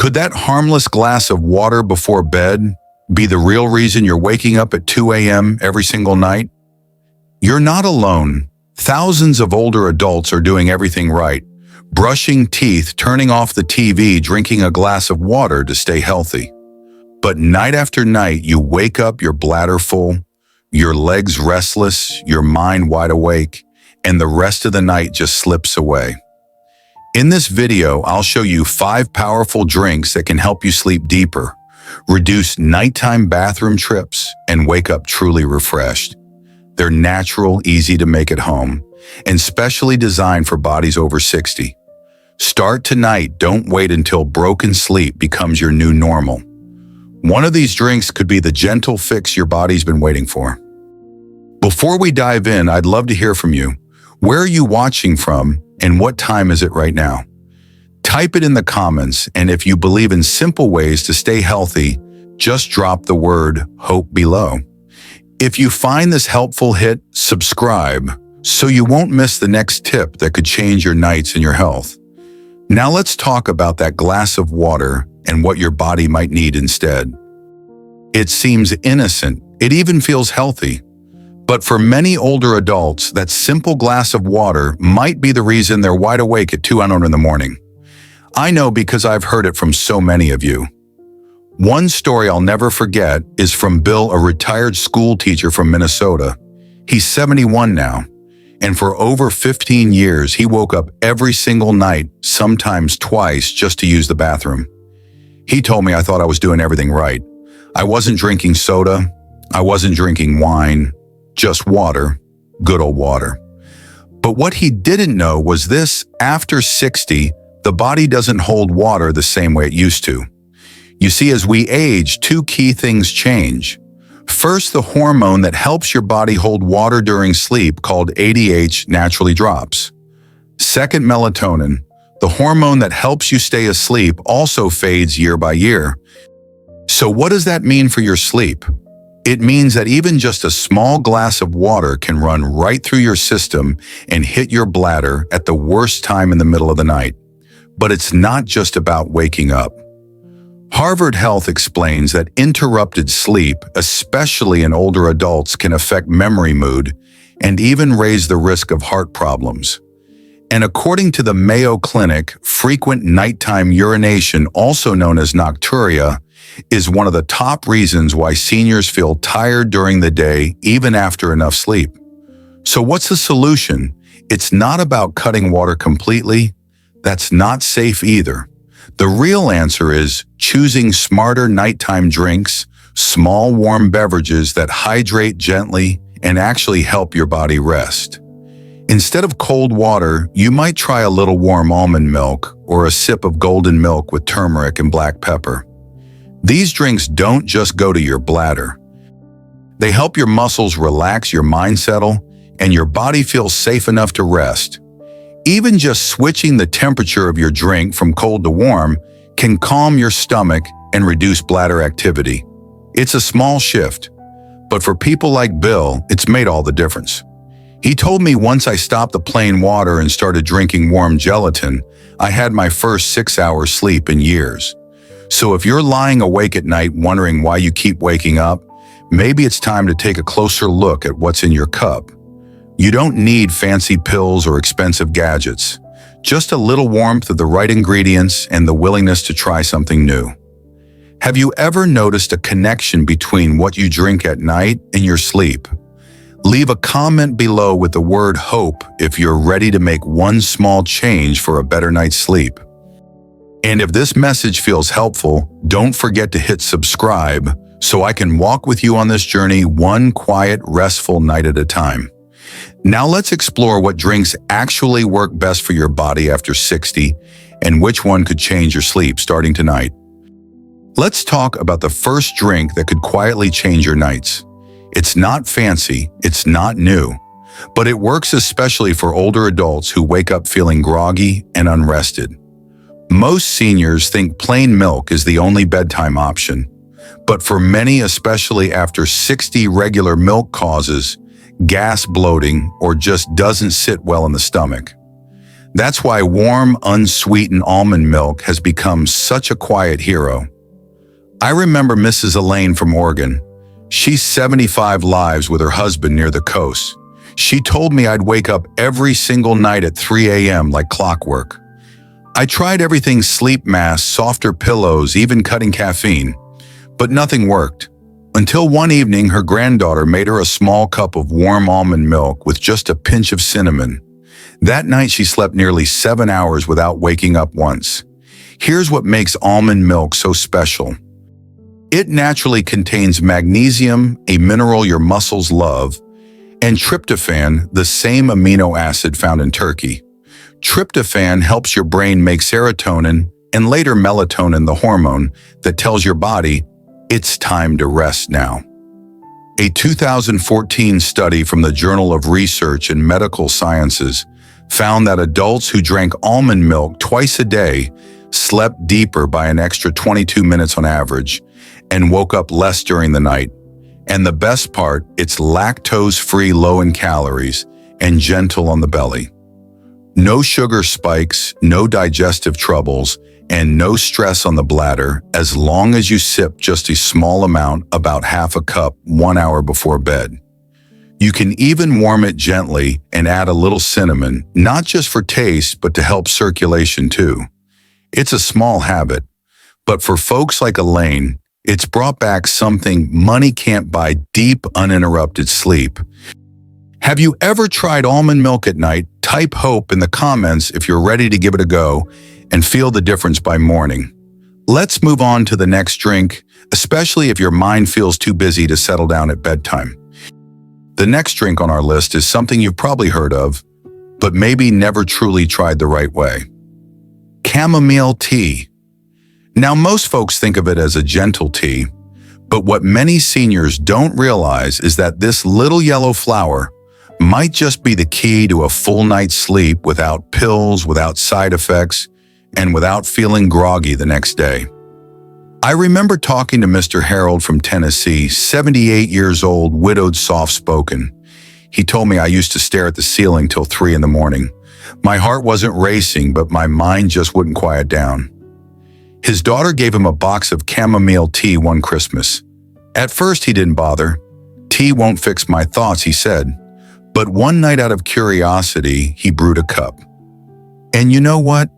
Could that harmless glass of water before bed be the real reason you're waking up at 2 a.m. every single night? You're not alone. Thousands of older adults are doing everything right. Brushing teeth, turning off the TV, drinking a glass of water to stay healthy. But night after night, you wake up your bladder full, your legs restless, your mind wide awake, and the rest of the night just slips away. In this video, I'll show you 5 powerful drinks that can help you sleep deeper, reduce nighttime bathroom trips, and wake up truly refreshed. They're natural, easy to make at home, and specially designed for bodies over 60. Start tonight, don't wait until broken sleep becomes your new normal. One of these drinks could be the gentle fix your body's been waiting for. Before we dive in, I'd love to hear from you. Where are you watching from, and what time is it right now? Type it in the comments, and if you believe in simple ways to stay healthy, just drop the word HOPE below. If you find this helpful, hit subscribe so you won't miss the next tip that could change your nights and your health. Now let's talk about that glass of water and what your body might need instead. It seems innocent, it even feels healthy. But for many older adults, that simple glass of water might be the reason they're wide awake at 2 a.m. in the morning. I know because I've heard it from so many of you. One story I'll never forget is from Bill, a retired school teacher from Minnesota. He's 71 now, and for over 15 years, he woke up every single night, sometimes twice, just to use the bathroom. He told me I thought I was doing everything right. I wasn't drinking soda, I wasn't drinking wine, just water, good old water. But what he didn't know was this: after 60, the body doesn't hold water the same way it used to. You see, as we age, 2 key things change. First, the hormone that helps your body hold water during sleep, called ADH, naturally drops. Second, melatonin, the hormone that helps you stay asleep, also fades year by year. So what does that mean for your sleep? It means that even just a small glass of water can run right through your system and hit your bladder at the worst time in the middle of the night. But it's not just about waking up. Harvard Health explains that interrupted sleep, especially in older adults, can affect memory, mood, and even raise the risk of heart problems. And according to the Mayo Clinic, frequent nighttime urination, also known as nocturia, is one of the top reasons why seniors feel tired during the day, even after enough sleep. So what's the solution? It's not about cutting water completely. That's not safe either. The real answer is choosing smarter nighttime drinks, small warm beverages that hydrate gently and actually help your body rest. Instead of cold water, you might try a little warm almond milk or a sip of golden milk with turmeric and black pepper. These drinks don't just go to your bladder. They help your muscles relax, your mind settle, and your body feel safe enough to rest. Even just switching the temperature of your drink from cold to warm can calm your stomach and reduce bladder activity. It's a small shift, but for people like Bill, it's made all the difference. He told me once I stopped the plain water and started drinking warm gelatin, I had my first 6 hours sleep in years. So if you're lying awake at night wondering why you keep waking up, maybe it's time to take a closer look at what's in your cup. You don't need fancy pills or expensive gadgets, just a little warmth of the right ingredients and the willingness to try something new. Have you ever noticed a connection between what you drink at night and your sleep? Leave a comment below with the word HOPE if you're ready to make one small change for a better night's sleep. And if this message feels helpful, don't forget to hit subscribe so I can walk with you on this journey, one quiet, restful night at a time. Now let's explore what drinks actually work best for your body after 60 and which one could change your sleep starting tonight. Let's talk about the first drink that could quietly change your nights. It's not fancy, it's not new, but it works especially for older adults who wake up feeling groggy and unrested. Most seniors think plain milk is the only bedtime option, but for many, especially after 60, regular milk causes gas, bloating, or just doesn't sit well in the stomach. That's why warm, unsweetened almond milk has become such a quiet hero. I remember Mrs. Elaine from Oregon. She's 75 lives with her husband near the coast. She told me I'd wake up every single night at 3 a.m. like clockwork. I tried everything: sleep masks, softer pillows, even cutting caffeine. But nothing worked. Until one evening, her granddaughter made her a small cup of warm almond milk with just a pinch of cinnamon. That night, she slept nearly 7 hours without waking up once. Here's what makes almond milk so special. It naturally contains magnesium, a mineral your muscles love, and tryptophan, the same amino acid found in turkey. Tryptophan helps your brain make serotonin and later melatonin, the hormone that tells your body it's time to rest now. A 2014 study from the Journal of Research in Medical Sciences found that adults who drank almond milk twice a day slept deeper by an extra 22 minutes on average and woke up less during the night. And the best part, it's lactose-free, low in calories, and gentle on the belly. No sugar spikes, no digestive troubles, and no stress on the bladder as long as you sip just a small amount, about half a cup, 1 hour before bed. You can even warm it gently and add a little cinnamon, not just for taste, but to help circulation too. It's a small habit, but for folks like Elaine, it's brought back something money can't buy: deep, uninterrupted sleep. Have you ever tried almond milk at night? Type hope in the comments if you're ready to give it a go and feel the difference by morning. Let's move on to the next drink, especially if your mind feels too busy to settle down at bedtime. The next drink on our list is something you've probably heard of, but maybe never truly tried the right way. Chamomile tea. Now, most folks think of it as a gentle tea, but what many seniors don't realize is that this little yellow flower might just be the key to a full night's sleep without pills, without side effects, and without feeling groggy the next day. I remember talking to Mr. Harold from Tennessee, 78 years old, widowed, soft-spoken. He told me I used to stare at the ceiling till 3 in the morning. My heart wasn't racing, but my mind just wouldn't quiet down. His daughter gave him a box of chamomile tea one Christmas. At first, he didn't bother. Tea won't fix my thoughts, he said. But one night, out of curiosity, he brewed a cup. And you know what?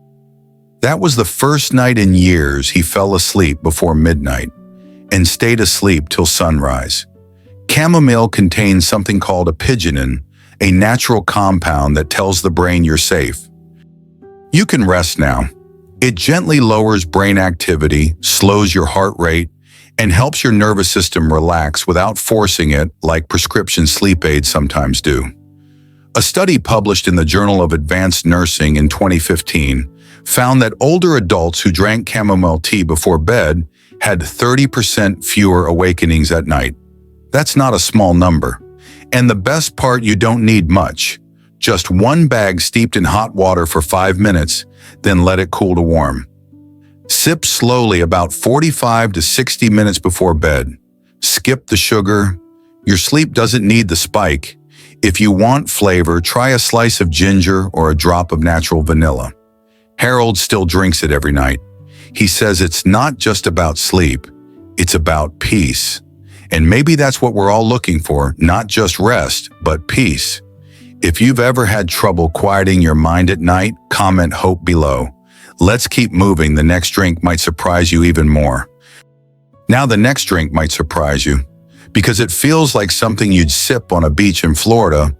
That was the first night in years he fell asleep before midnight and stayed asleep till sunrise. Chamomile contains something called apigenin, a natural compound that tells the brain you're safe. You can rest now. It gently lowers brain activity, slows your heart rate, and helps your nervous system relax without forcing it like prescription sleep aids sometimes do. A study published in the Journal of Advanced Nursing in 2015 found that older adults who drank chamomile tea before bed had 30% fewer awakenings at night. That's not a small number. And the best part, you don't need much. Just one bag steeped in hot water for 5 minutes, then let it cool to warm. Sip slowly about 45 to 60 minutes before bed. Skip the sugar. Your sleep doesn't need the spike. If you want flavor, try a slice of ginger or a drop of natural vanilla. Harold still drinks it every night. He says it's not just about sleep, it's about peace. And maybe that's what we're all looking for, not just rest, but peace. If you've ever had trouble quieting your mind at night, comment hope below. Let's keep moving. The next drink might surprise you even more. Now the next drink might surprise you because it feels like something you'd sip on a beach in Florida,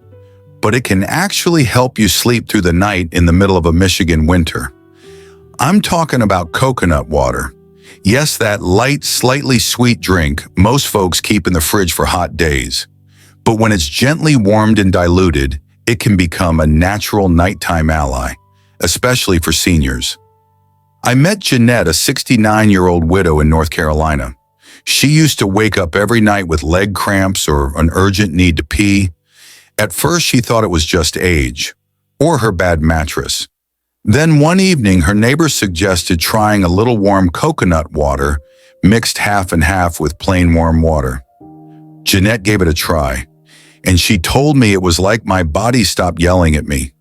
but it can actually help you sleep through the night in the middle of a Michigan winter. I'm talking about coconut water. Yes, that light, slightly sweet drink most folks keep in the fridge for hot days. But when it's gently warmed and diluted, it can become a natural nighttime ally, especially for seniors. I met Jeanette, a 69-year-old widow in North Carolina. She used to wake up every night with leg cramps or an urgent need to pee. At first, she thought it was just age or her bad mattress. Then one evening, her neighbor suggested trying a little warm coconut water mixed half and half with plain warm water. Jeanette gave it a try, and she told me it was like my body stopped yelling at me.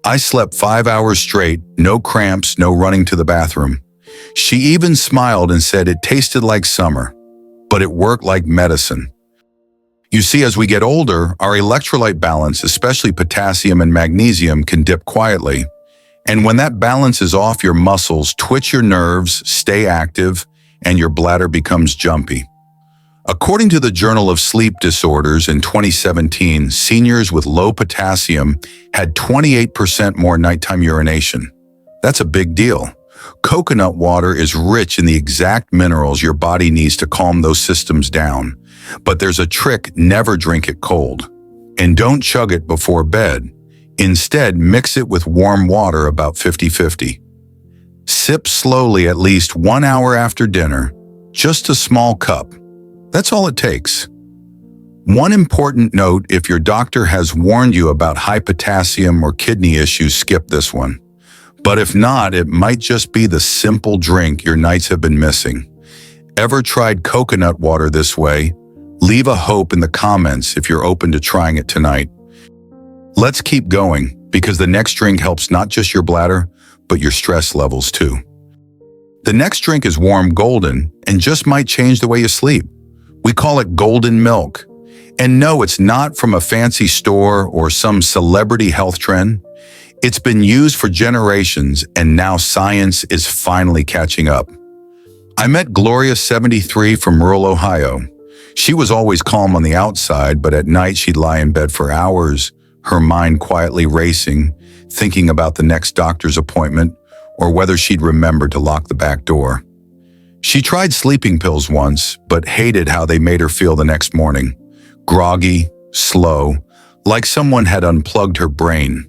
I slept 5 hours straight, no cramps, no running to the bathroom. She even smiled and said it tasted like summer, but it worked like medicine. You see, as we get older, our electrolyte balance, especially potassium and magnesium, can dip quietly. And when that balance is off, your muscles twitch, your nerves stay active, and your bladder becomes jumpy. According to the Journal of Sleep Disorders in 2017, seniors with low potassium had 28% more nighttime urination. That's a big deal. Coconut water is rich in the exact minerals your body needs to calm those systems down. But there's a trick: never drink it cold. And don't chug it before bed. Instead, mix it with warm water about 50-50. Sip slowly at least 1 hour after dinner, just a small cup. That's all it takes. One important note: if your doctor has warned you about high potassium or kidney issues, skip this one. But if not, it might just be the simple drink your nights have been missing. Ever tried coconut water this way? Leave a hope in the comments if you're open to trying it tonight. Let's keep going, because the next drink helps not just your bladder, but your stress levels too. The next drink is warm golden and just might change the way you sleep. We call it golden milk. And no, it's not from a fancy store or some celebrity health trend. It's been used for generations, and now science is finally catching up. I met Gloria, 73, from rural Ohio. She was always calm on the outside, but at night she'd lie in bed for hours, her mind quietly racing, thinking about the next doctor's appointment or whether she'd remember to lock the back door. She tried sleeping pills once, but hated how they made her feel the next morning. Groggy, slow, like someone had unplugged her brain.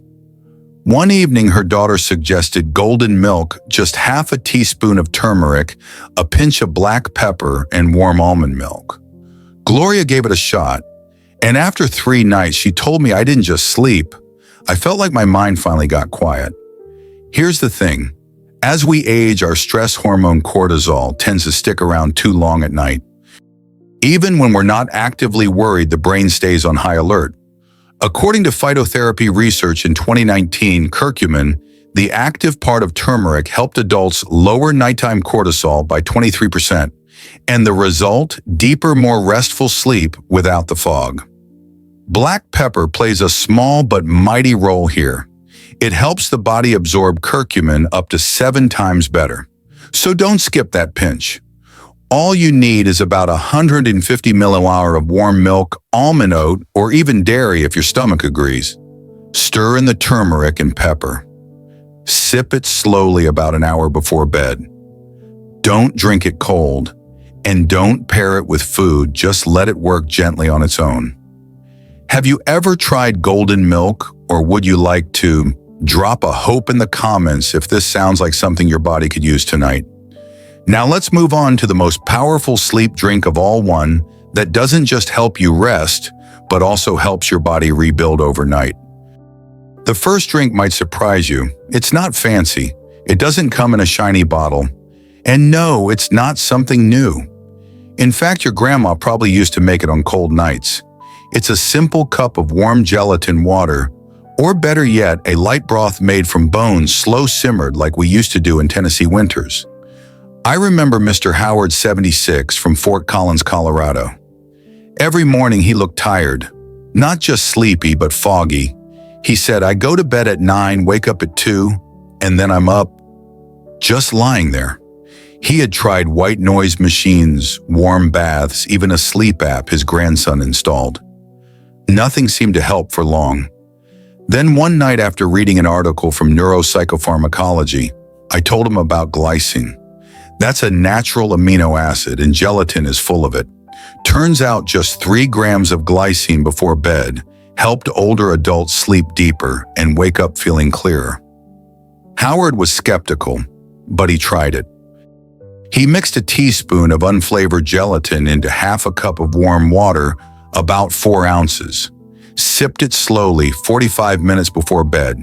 One evening, her daughter suggested golden milk, just half a teaspoon of turmeric, a pinch of black pepper, and warm almond milk. Gloria gave it a shot, and after 3 nights, she told me I didn't just sleep. I felt like my mind finally got quiet. Here's the thing. As we age, our stress hormone cortisol tends to stick around too long at night. Even when we're not actively worried, the brain stays on high alert. According to phytotherapy research in 2019, curcumin, the active part of turmeric, helped adults lower nighttime cortisol by 23%, and the result, deeper, more restful sleep without the fog. Black pepper plays a small but mighty role here. It helps the body absorb curcumin up to 7 times better. So don't skip that pinch. All you need is about 150 milliliters of warm milk, almond oat, or even dairy if your stomach agrees. Stir in the turmeric and pepper. Sip it slowly about an hour before bed. Don't drink it cold, and don't pair it with food, just let it work gently on its own. Have you ever tried golden milk, or would you like to? Drop a hope in the comments if this sounds like something your body could use tonight. Now let's move on to the most powerful sleep drink of all, one that doesn't just help you rest, but also helps your body rebuild overnight. The first drink might surprise you. It's not fancy. It doesn't come in a shiny bottle. And no, it's not something new. In fact, your grandma probably used to make it on cold nights. It's a simple cup of warm gelatin water, or better yet, a light broth made from bones slow simmered like we used to do in Tennessee winters. I remember Mr. Howard, 76, from Fort Collins, Colorado. Every morning he looked tired, not just sleepy, but foggy. He said, "I go to bed at 9, wake up at 2, and then I'm up, just lying there." He had tried white noise machines, warm baths, even a sleep app his grandson installed. Nothing seemed to help for long. Then one night, after reading an article from neuropsychopharmacology, I told him about glycine. That's a natural amino acid, and gelatin is full of it. Turns out just 3 grams of glycine before bed helped older adults sleep deeper and wake up feeling clearer. Howard was skeptical, but he tried it. He mixed a teaspoon of unflavored gelatin into half a cup of warm water, about 4 ounces. Sipped it slowly 45 minutes before bed.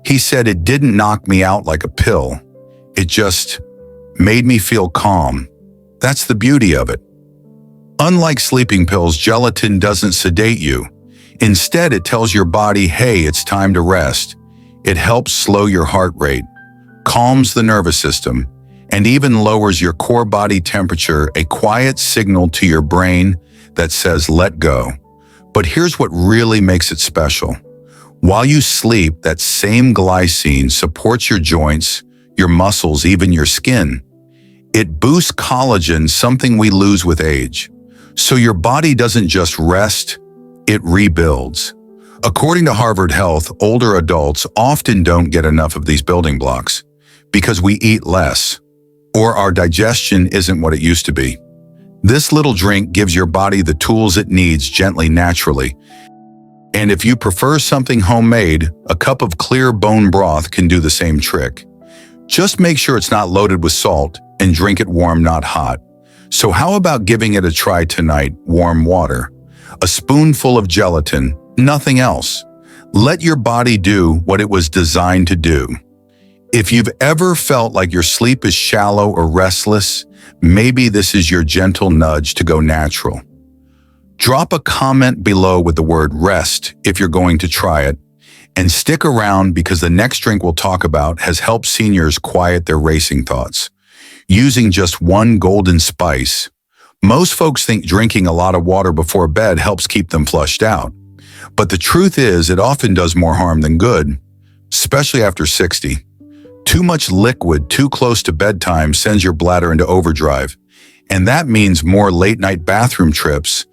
He said it didn't knock me out like a pill. It just made me feel calm. That's the beauty of it. Unlike sleeping pills, gelatin doesn't sedate you. Instead, it tells your body, hey, it's time to rest. It helps slow your heart rate, calms the nervous system, and even lowers your core body temperature, a quiet signal to your brain that says let go. But here's what really makes it special. While you sleep, that same glycine supports your joints, your muscles, even your skin. It boosts collagen, something we lose with age. So your body doesn't just rest, it rebuilds. According to Harvard Health, older adults often don't get enough of these building blocks because we eat less, or our digestion isn't what it used to be. This little drink gives your body the tools it needs gently, naturally. And if you prefer something homemade, a cup of clear bone broth can do the same trick. Just make sure it's not loaded with salt and drink it warm, not hot. So how about giving it a try tonight? Warm water, a spoonful of gelatin, nothing else. Let your body do what it was designed to do. If you've ever felt like your sleep is shallow or restless, maybe this is your gentle nudge to go natural. Drop a comment below with the word rest if you're going to try it, and stick around because the next drink we'll talk about has helped seniors quiet their racing thoughts. Using just one golden spice. Most folks think drinking a lot of water before bed helps keep them flushed out. But the truth is, it often does more harm than good, especially after 60. Too much liquid too close to bedtime sends your bladder into overdrive, and that means more late-night bathroom trips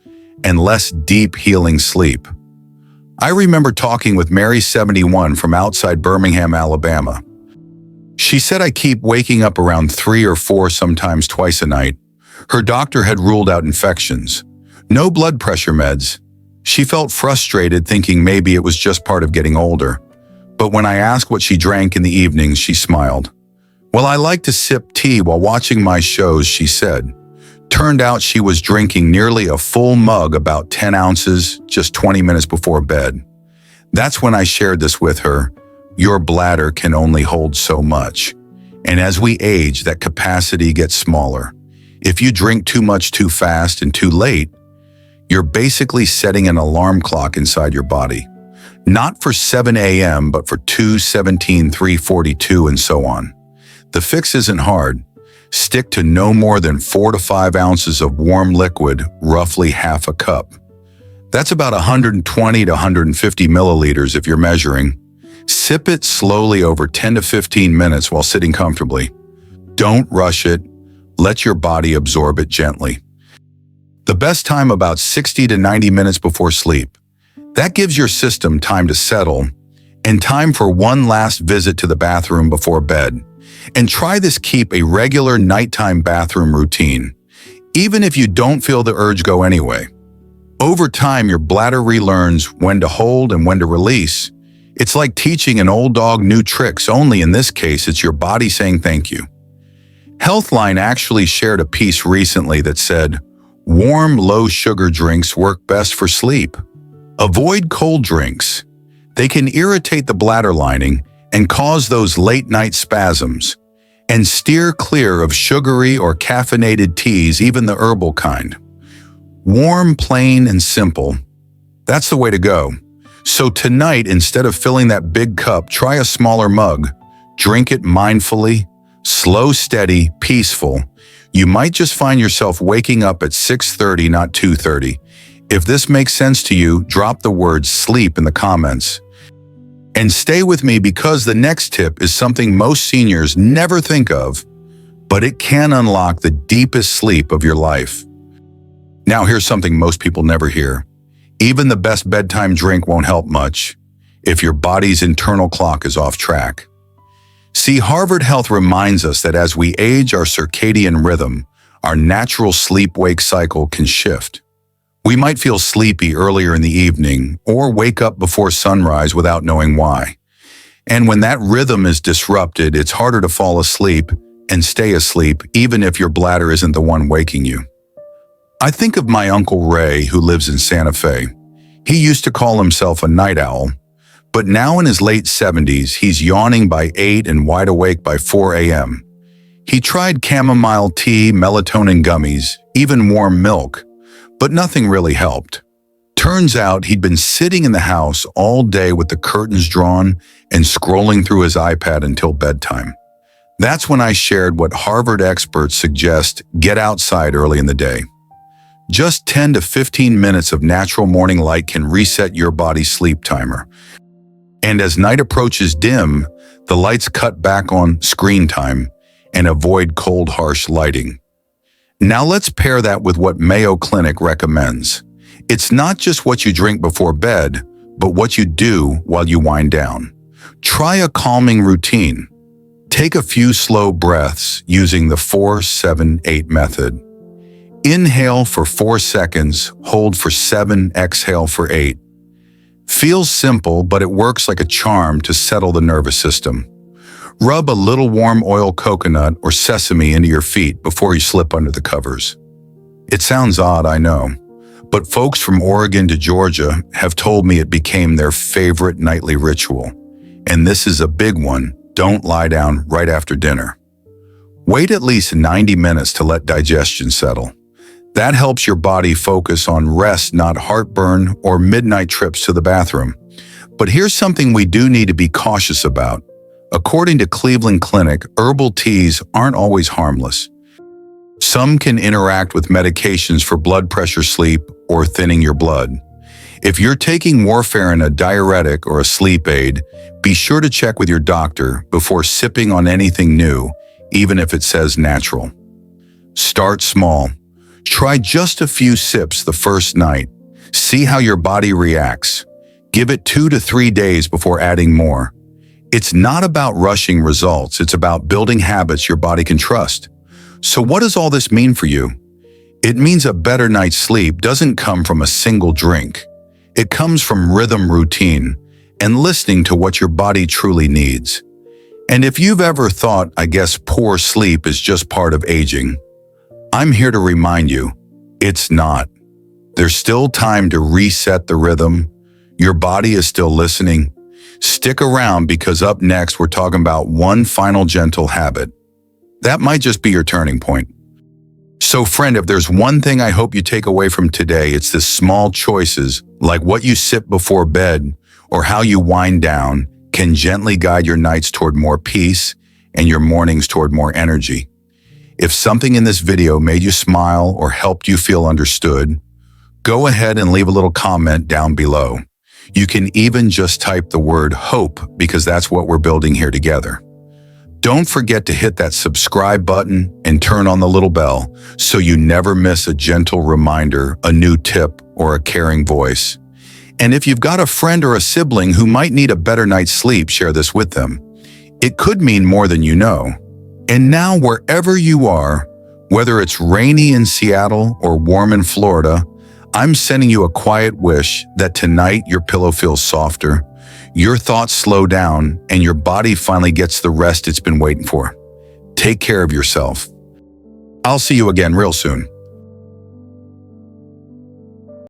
and less deep healing sleep. I remember talking with Mary, 71, from outside Birmingham, Alabama. She said, I keep waking up around 3 or 4, sometimes twice a night. Her doctor had ruled out infections. No blood pressure meds. She felt frustrated, thinking maybe it was just part of getting older. But when I asked what she drank in the evenings, she smiled. Well, I like to sip tea while watching my shows, she said. Turned out she was drinking nearly a full mug, about 10 ounces, just 20 minutes before bed. That's when I shared this with her. Your bladder can only hold so much. And as we age, that capacity gets smaller. If you drink too much too fast and too late, you're basically setting an alarm clock inside your body. Not for 7 a.m., but for 2:17, 3:42, and so on. The fix isn't hard. Stick to no more than 4 to 5 ounces of warm liquid, roughly half a cup. That's about 120 to 150 milliliters if you're measuring. Sip it slowly over 10 to 15 minutes while sitting comfortably. Don't rush it. Let your body absorb it gently. The best time, about 60 to 90 minutes before sleep. That gives your system time to settle and time for one last visit to the bathroom before bed. And try this, keep a regular nighttime bathroom routine, even if you don't feel the urge, go anyway. Over time, your bladder relearns when to hold and when to release. It's like teaching an old dog new tricks, only in this case, it's your body saying thank you. Healthline actually shared a piece recently that said, warm, low-sugar drinks work best for sleep. Avoid cold drinks. They can irritate the bladder lining and cause those late-night spasms. And steer clear of sugary or caffeinated teas, even the herbal kind. Warm, plain, and simple. That's the way to go. So tonight, instead of filling that big cup, try a smaller mug. Drink it mindfully, slow, steady, peaceful. You might just find yourself waking up at 6:30, not 2:30. If this makes sense to you, drop the word sleep in the comments. And stay with me because the next tip is something most seniors never think of, but it can unlock the deepest sleep of your life. Now here's something most people never hear. Even the best bedtime drink won't help much if your body's internal clock is off track. See, Harvard Health reminds us that as we age, our circadian rhythm, our natural sleep-wake cycle can shift. We might feel sleepy earlier in the evening or wake up before sunrise without knowing why. And when that rhythm is disrupted, it's harder to fall asleep and stay asleep even if your bladder isn't the one waking you. I think of my Uncle Ray, who lives in Santa Fe. He used to call himself a night owl, but now in his late 70s, he's yawning by 8 and wide awake by 4 a.m. He tried chamomile tea, melatonin gummies, even warm milk, but nothing really helped. Turns out he'd been sitting in the house all day with the curtains drawn and scrolling through his iPad until bedtime. That's when I shared what Harvard experts suggest: get outside early in the day. Just 10 to 15 minutes of natural morning light can reset your body's sleep timer. And as night approaches dim, the lights cut back on screen time and avoid cold, harsh lighting. Now let's pair that with what Mayo Clinic recommends. It's not just what you drink before bed, but what you do while you wind down. Try a calming routine. Take a few slow breaths using the 4-7-8 method. Inhale for 4 seconds, hold for 7, exhale for 8. Feels simple, but it works like a charm to settle the nervous system. Rub a little warm oil coconut or sesame into your feet before you slip under the covers. It sounds odd, I know, but folks from Oregon to Georgia have told me it became their favorite nightly ritual. And this is a big one: don't lie down right after dinner. Wait at least 90 minutes to let digestion settle. That helps your body focus on rest, not heartburn or midnight trips to the bathroom. But here's something we do need to be cautious about. According to Cleveland Clinic, herbal teas aren't always harmless. Some can interact with medications for blood pressure, sleep, or thinning your blood. If you're taking warfarin, a diuretic, or a sleep aid, be sure to check with your doctor before sipping on anything new, even if it says natural. Start small. Try just a few sips the first night. See how your body reacts. Give it 2 to 3 days before adding more. It's not about rushing results, it's about building habits your body can trust. So what does all this mean for you? It means a better night's sleep doesn't come from a single drink. It comes from rhythm, routine, and listening to what your body truly needs. And if you've ever thought, I guess poor sleep is just part of aging, I'm here to remind you, it's not. There's still time to reset the rhythm. Your body is still listening. Stick around, because up next we're talking about one final gentle habit. That might just be your turning point. So friend, if there's one thing I hope you take away from today, it's the small choices, like what you sip before bed or how you wind down, can gently guide your nights toward more peace and your mornings toward more energy. If something in this video made you smile or helped you feel understood, go ahead and leave a little comment down below. You can even just type the word hope, because that's what we're building here together. Don't forget to hit that subscribe button and turn on the little bell so you never miss a gentle reminder, a new tip, or a caring voice. And if you've got a friend or a sibling who might need a better night's sleep, share this with them. It could mean more than you know. And now, wherever you are, whether it's rainy in Seattle or warm in Florida, I'm sending you a quiet wish that tonight your pillow feels softer, your thoughts slow down, and your body finally gets the rest it's been waiting for. Take care of yourself. I'll see you again real soon.